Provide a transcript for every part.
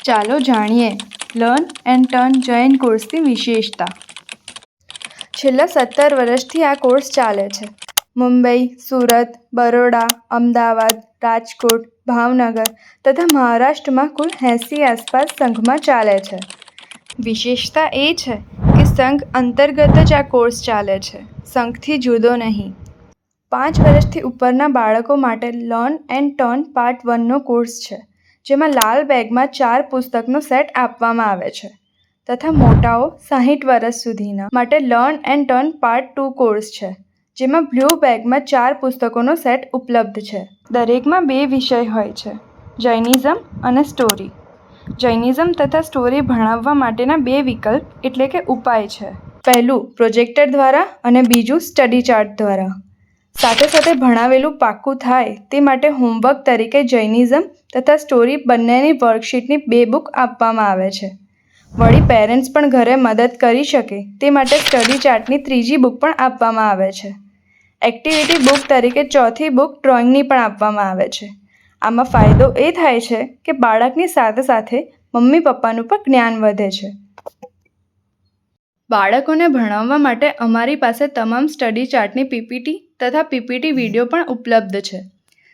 ચાલો જાણીએ learn and turn Jain કોર્સની વિશેષતા. છેલ્લા 17 વર્ષથી આ કોર્સ ચાલે છે. મુંબઈ, સુરત, બરોડા, અમદાવાદ, રાજકોટ, ભાવનગર તથા મહારાષ્ટ્રમાં કુલ 80 આસપાસ સંઘમાં ચાલે છે. વિશેષતા એ છે કે સંઘ અંતર્ગત જ આ કોર્સ ચાલે છે, સંઘથી જુદો નહીં. 5 વર્ષથી ઉપરના બાળકો માટે લર્ન એન્ડ ટર્ન પાર્ટ 1નો કોર્સ છે, જેમાં લાલ બેગમાં 4 પુસ્તકનો સેટ આપવામાં આવે છે તથા મોટાઓ 60 વર્ષ સુધીના માટે learn and turn part 2 course છે, જેમાં બ્લુ બેગમાં 4 પુસ્તકોનો સેટ ઉપલબ્ધ છે. દરેકમાં 2 વિષય હોય છે, જૈનિઝમ અને સ્ટોરી. જૈનિઝમ તથા સ્ટોરી ભણાવવા માટેના 2 વિકલ્પ એટલે કે ઉપાય છે. પહેલું પ્રોજેક્ટર દ્વારા અને બીજું સ્ટડી ચાર્ટ દ્વારા. સાથે સાથે ભણાવેલું પાક્કું થાય તે માટે હોમવર્ક તરીકે જૈનિઝમ તથા સ્ટોરી બંનેની વર્કશીટની 2 બુક આપવામાં આવે છે. વળી પેરેન્ટ્સ પણ ઘરે મદદ કરી શકે તે માટે સ્ટડી ચાર્ટની 3જી બુક પણ આપવામાં આવે છે. એક્ટિવિટી બુક તરીકે 4થી બુક ડ્રોઈંગની પણ આપવામાં આવે છે. આમાં ફાયદો એ થાય છે કે બાળકની સાથે સાથે મમ્મી પપ્પાનું પણ જ્ઞાન વધે છે. બાળકોને ભણાવવા માટે અમારી પાસે તમામ સ્ટડી ચાર્ટની પીપીટી તથા પીપીટી વિડીયો પણ ઉપલબ્ધ છે.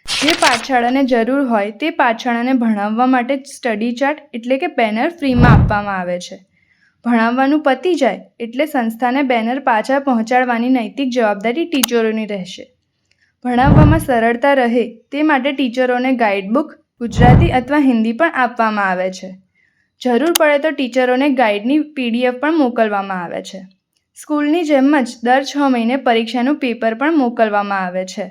જે પાઠશાળાને જરૂર હોય તે પાઠશાળાને ભણાવવા માટે સ્ટડી ચાર્ટ એટલે કે બેનર ફ્રીમાં આપવામાં આવે છે. ભણાવવાનું પતી જાય એટલે સંસ્થાને બેનર પાછા પહોંચાડવાની નૈતિક જવાબદારી ટીચરોની રહેશે. ભણાવવામાં સરળતા રહે તે માટે ટીચરોને ગાઈડબુક ગુજરાતી અથવા હિન્દી પણ આપવામાં આવે છે. જરૂર પડે તો ટીચરોને ગાઈડની PDF પણ મોકલવામાં આવે છે. સ્કૂલની જેમ જ દર 6 મહિને પરીક્ષાનું પેપર પણ મોકલવામાં આવે છે.